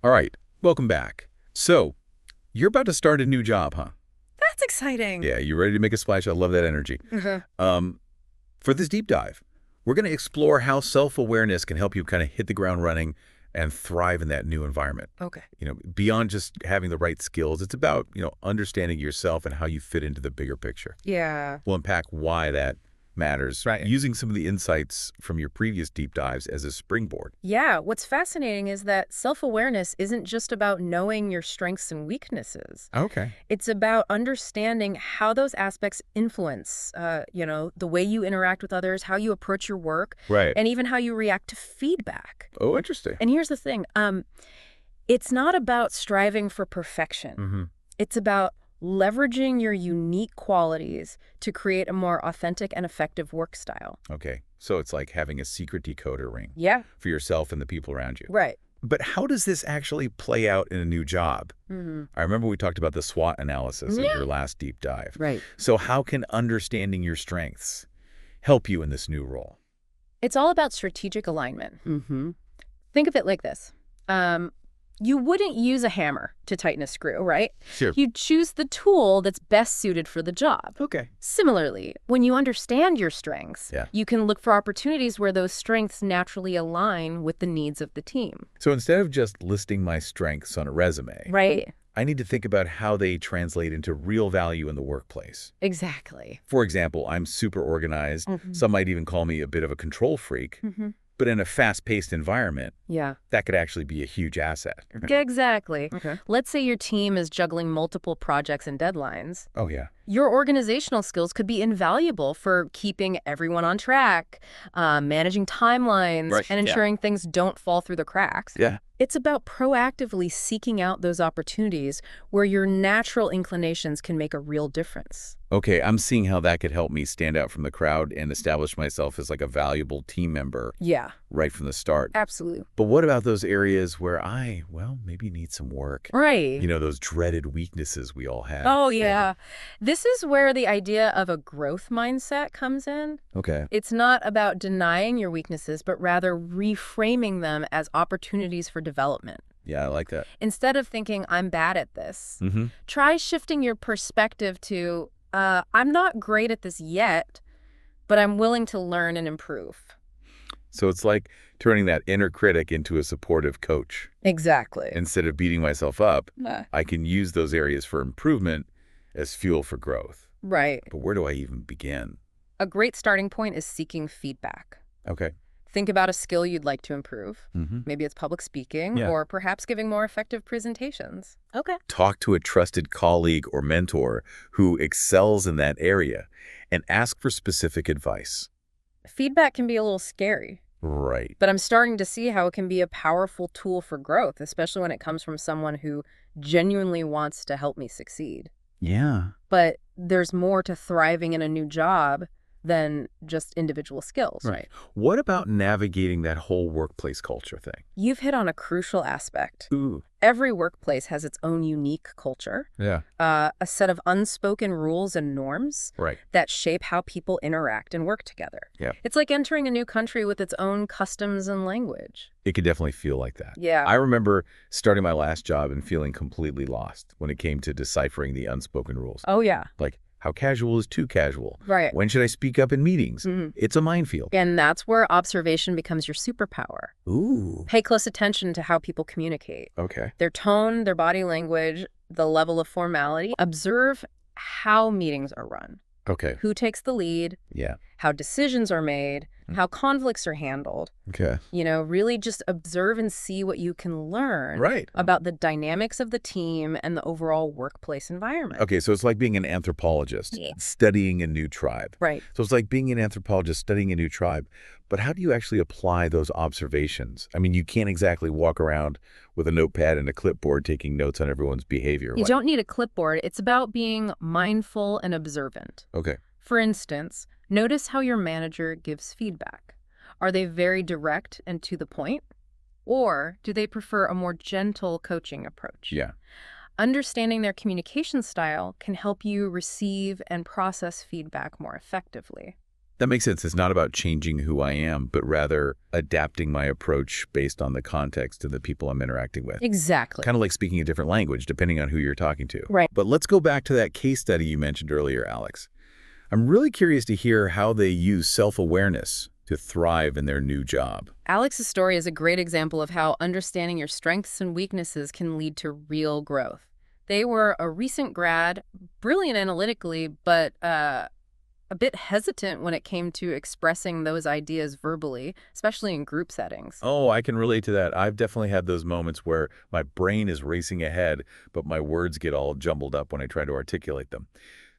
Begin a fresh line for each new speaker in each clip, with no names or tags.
All right, welcome back. So, you're about to start a new job, huh?
That's exciting.
Yeah, you ready to make a splash? I love that energy.
Uh-huh.
Um, for this deep dive, we're going to explore how self-awareness can help you kind of hit the ground running and thrive in that new environment.
Okay.
Beyond just having the right skills, it's about, understanding yourself and how you fit into the bigger picture.
Yeah.
We'll unpack why that matters,
Right.
using some of the insights from your previous deep dives as a springboard.
Yeah. What's fascinating is that self-awareness isn't just about knowing your strengths and weaknesses.
Okay.
It's about understanding how those aspects influence, the way you interact with others, how you approach your work,
Right.
and even how you react to feedback.
Oh, interesting.
And here's the thing. It's not about striving for perfection.
Mm-hmm.
It's about leveraging your unique qualities to create a more authentic and effective work style.
Okay, so it's like having a secret decoder ring
Yeah.
for yourself and the people around you.
Right.
But how does this actually play out in a new job?
Mm-hmm.
I remember we talked about the SWOT analysis in
Yeah.
your last deep dive.
Right.
So how can understanding your strengths help you in this new role?
It's all about strategic alignment.
Mm-hmm.
Think of it like this. You wouldn't use a hammer to tighten a screw, right?
Sure.
You'd choose the tool that's best suited for the job.
Okay.
Similarly, when you understand your strengths,
Yeah.
you can look for opportunities where those strengths naturally align with the needs of the team.
So instead of just listing my strengths on a resume,
Right.
I need to think about how they translate into real value in the workplace.
Exactly.
For example, I'm super organized.
Mhm.
Some might even call me a bit of a control freak.
Mm-hmm.
But in a fast-paced environment,
Yeah.
that could actually be a huge asset.
Exactly.
Okay.
Let's say your team is juggling multiple projects and deadlines.
Oh, yeah.
Your organizational skills could be invaluable for keeping everyone on track, managing timelines,
Right,
and
yeah.
ensuring things don't fall through the cracks.
Yeah.
It's about proactively seeking out those opportunities where your natural inclinations can make a real difference.
Okay, I'm seeing how that could help me stand out from the crowd and establish myself as like a valuable team member
Yeah,
right from the start.
absolutely.
But what about those areas where maybe need some work?
Right.
Those dreaded weaknesses we all have.
Oh, yeah. This is where the idea of a growth mindset comes in.
Okay.
It's not about denying your weaknesses, but rather reframing them as opportunities for development.
Yeah, I like that.
Instead of thinking, I'm bad at this,
Mm-hmm.
try shifting your perspective to, I'm not great at this yet, but I'm willing to learn and improve.
So it's like turning that inner critic into a supportive coach.
Exactly.
Instead of beating myself up, I can use those areas for improvement as fuel for growth.
Right.
But where do I even begin?
A great starting point is seeking feedback.
Okay.
Think about a skill you'd like to improve.
Mm-hmm.
Maybe it's public speaking
Yeah.
or perhaps giving more effective presentations. Okay.
Talk to a trusted colleague or mentor who excels in that area and ask for specific advice.
Feedback can be a little scary,
Right.
but I'm starting to see how it can be a powerful tool for growth, especially when it comes from someone who genuinely wants to help me succeed.
Yeah.
But there's more to thriving in a new job than just individual skills.
Right. What about navigating that whole workplace culture thing?
You've hit on a crucial aspect.
Ooh.
Every workplace has its own unique culture,
Yeah.
a set of unspoken rules and norms
Right.
that shape how people interact and work together.
Yeah.
It's like entering a new country with its own customs and language.
It could definitely feel like that.
Yeah.
I remember starting my last job and feeling completely lost when it came to deciphering the unspoken rules.
Oh, yeah.
Like, how casual is too casual?
Right.
When should I speak up in meetings?
Mhm.
It's a minefield.
And that's where observation becomes your superpower.
Ooh.
Pay close attention to how people communicate.
Okay.
Their tone, their body language, the level of formality. Observe how meetings are run,
Okay.
who takes the lead,
Yeah.
how decisions are made, how conflicts are handled.
Okay.
Really just observe and see what you can learn
Right.
about the dynamics of the team and the overall workplace environment.
Okay, so it's like being an anthropologist
Yeah.
studying a new tribe.
Right.
So it's like being an anthropologist studying a new tribe. But how do you actually apply those observations? I mean, you can't exactly walk around with a notepad and a clipboard taking notes on everyone's behavior.
You
Like-
don't need a clipboard. It's about being mindful and observant.
Okay.
For instance, notice how your manager gives feedback. Are they very direct and to the point? Or do they prefer a more gentle coaching approach?
Yeah.
Understanding their communication style can help you receive and process feedback more effectively.
That makes sense. It's not about changing who I am, but rather adapting my approach based on the context and the people I'm interacting with.
Exactly.
Kind of like speaking a different language, depending on who you're talking to.
Right.
But let's go back to that case study you mentioned earlier, Alex. I'm really curious to hear how they use self-awareness to thrive in their new job.
Alex's story is a great example of how understanding your strengths and weaknesses can lead to real growth. They were a recent grad, brilliant analytically, but a bit hesitant when it came to expressing those ideas verbally, especially in group settings.
Oh, I can relate to that. I've definitely had those moments where my brain is racing ahead, but my words get all jumbled up when I try to articulate them.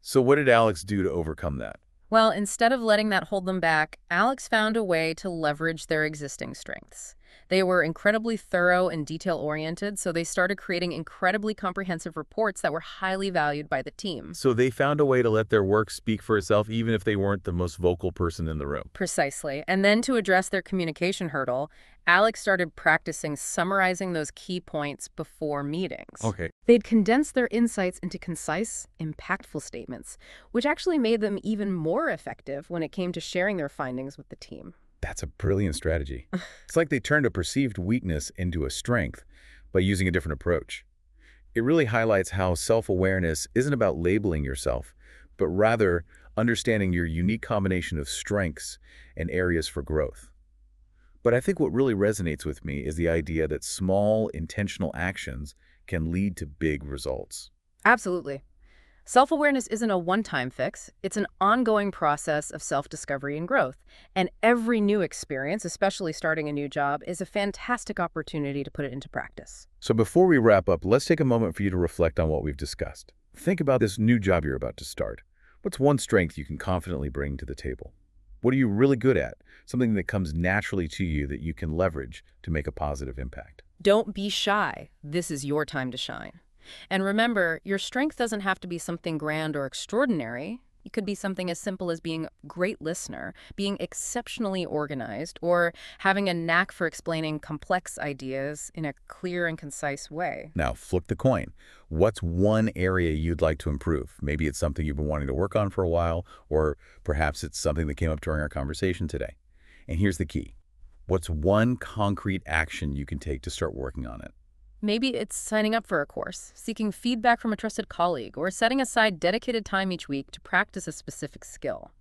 So what did Alex do to overcome that?
Well, instead of letting that hold them back, Alex found a way to leverage their existing strengths. They were incredibly thorough and detail-oriented, so they started creating incredibly comprehensive reports that were highly valued by the team.
So they found a way to let their work speak for itself, even if they weren't the most vocal person in the room.
Precisely. And then to address their communication hurdle, Alex started practicing summarizing those key points before meetings.
Okay.
They'd condense their insights into concise, impactful statements, which actually made them even more effective when it came to sharing their findings with the team.
That's a brilliant strategy. It's like they turned a perceived weakness into a strength by using a different approach. It really highlights how self-awareness isn't about labeling yourself, but rather understanding your unique combination of strengths and areas for growth. But I think what really resonates with me is the idea that small, intentional actions can lead to big results.
Absolutely. Self-awareness isn't a one-time fix. It's an ongoing process of self-discovery and growth. And every new experience, especially starting a new job, is a fantastic opportunity to put it into practice.
So before we wrap up, let's take a moment for you to reflect on what we've discussed. Think about this new job you're about to start. What's one strength you can confidently bring to the table? What are you really good at? Something that comes naturally to you that you can leverage to make a positive impact.
Don't be shy. This is your time to shine. And remember, your strength doesn't have to be something grand or extraordinary. It could be something as simple as being a great listener, being exceptionally organized, or having a knack for explaining complex ideas in a clear and concise way.
Now, flip the coin. What's one area you'd like to improve? Maybe it's something you've been wanting to work on for a while, or perhaps it's something that came up during our conversation today. And here's the key. What's one concrete action you can take to start working on it?
Maybe it's signing up for a course, seeking feedback from a trusted colleague, or setting aside dedicated time each week to practice a specific skill.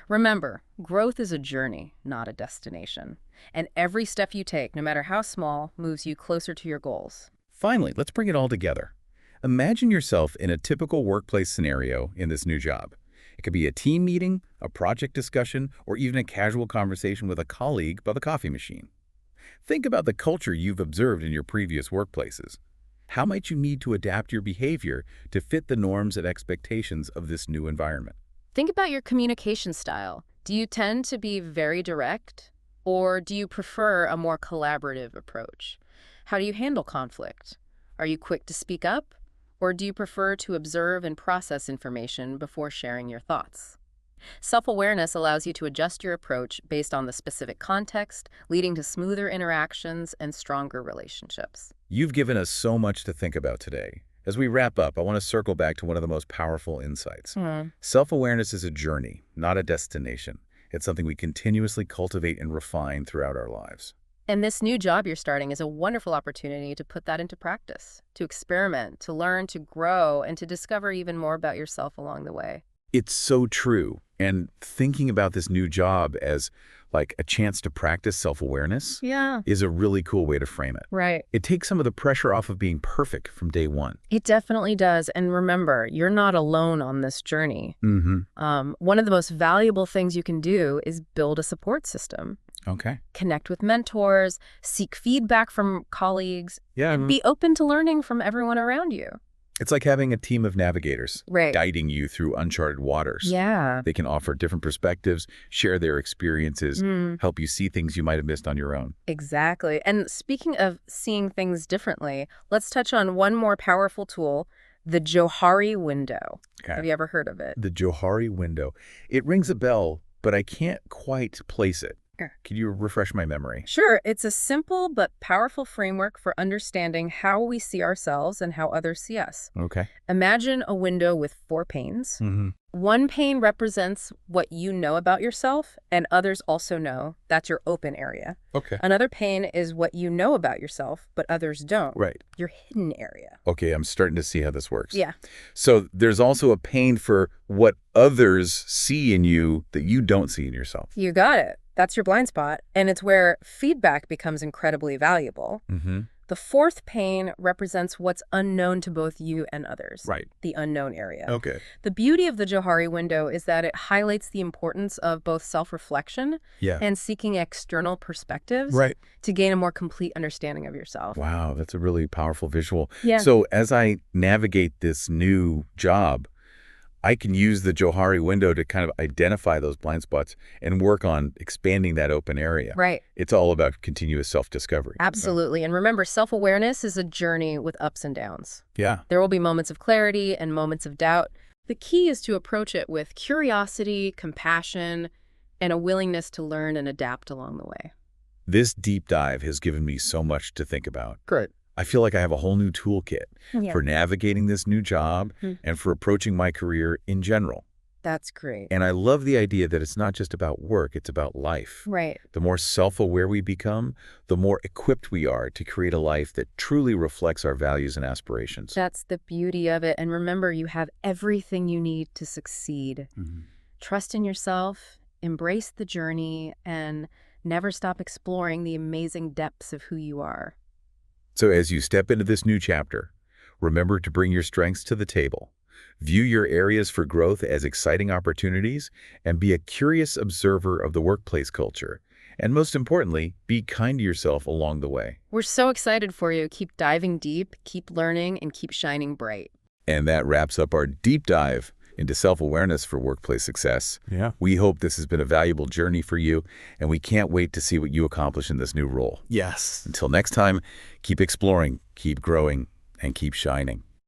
Remember, growth is a journey, not a destination. And every step you take, no matter how small, moves you closer to your goals.
Finally, let's bring it all together. Imagine yourself in a typical workplace scenario in this new job. It could be a team meeting, a project discussion, or even a casual conversation with a colleague by the coffee machine. Think about the culture you've observed in your previous workplaces. How might you need to adapt your behavior to fit the norms and expectations of this new environment?
Think about your communication style. Do you tend to be very direct, or do you prefer a more collaborative approach? How do you handle conflict? Are you quick to speak up, or do you prefer to observe and process information before sharing your thoughts? Self-awareness allows you to adjust your approach based on the specific context, leading to smoother interactions and stronger relationships.
You've given us so much to think about today. As we wrap up, I want to circle back to one of the most powerful insights. Self-awareness is a journey, not a destination. It's something we continuously cultivate and refine throughout our lives.
And this new job you're starting is a wonderful opportunity to put that into practice, to experiment, to learn, to grow, and to discover even more about yourself along the way.
It's so true. And thinking about this new job as like a chance to practice self-awareness is a really cool way to frame it.
Right.
It takes some of the pressure off of being perfect from day one.
It definitely does. And remember, you're not alone on this journey. One of the most valuable things you can do is build a support system.
Okay.
Connect with mentors, seek feedback from colleagues,
Yeah.
and be open to learning from everyone around you.
It's like having a team of navigators
Right.
guiding you through uncharted waters.
Yeah.
They can offer different perspectives, share their experiences, help you see things you might have missed on your own.
Exactly. And speaking of seeing things differently, let's touch on one more powerful tool, the Johari window.
Okay.
Have you ever heard of it?
The Johari window. It rings a bell, but I can't quite place it.
Sure.
Can you refresh my memory?
Sure. It's a simple but powerful framework for understanding how we see ourselves and how others see us.
Okay.
Imagine a window with 4 panes. One pane represents what you know about yourself and others also know. That's your open area.
Okay.
Another pane is what you know about yourself, but others don't.
Right.
Your hidden area.
Okay, I'm starting to see how this works.
Yeah.
So there's also a pane for what others see in you that you don't see in yourself.
You got it. That's your blind spot. And it's where feedback becomes incredibly valuable.
Mm-hmm.
The fourth pane represents what's unknown to both you and others.
Right.
The unknown area.
Okay.
The beauty of the Johari window is that it highlights the importance of both self-reflection and seeking external perspectives to gain a more complete understanding of yourself.
Wow, that's a really powerful visual.
Yeah.
So as I navigate this new job, I can use the Johari window to kind of identify those blind spots and work on expanding that open area.
Right.
It's all about continuous self-discovery.
Absolutely. And remember, self-awareness is a journey with ups and downs.
Yeah.
There will be moments of clarity and moments of doubt. The key is to approach it with curiosity, compassion, and a willingness to learn and adapt along the way.
This deep dive has given me so much to think about.
Great.
I feel like I have a whole new toolkit for navigating this new job and for approaching my career in general.
That's great.
And I love the idea that it's not just about work, it's about life.
Right.
The more self-aware we become, the more equipped we are to create a life that truly reflects our values and aspirations.
That's the beauty of it. And remember, you have everything you need to succeed. Trust in yourself, embrace the journey, and never stop exploring the amazing depths of who you are.
So as you step into this new chapter, remember to bring your strengths to the table. View your areas for growth as exciting opportunities and be a curious observer of the workplace culture. And most importantly, be kind to yourself along the way.
We're so excited for you. Keep diving deep, keep learning, and keep shining bright.
And that wraps up our deep dive into self-awareness for workplace success.
Yeah.
We hope this has been a valuable journey for you, and we can't wait to see what you accomplish in this new role.
Yes.
Until next time, keep exploring, keep growing, and keep shining.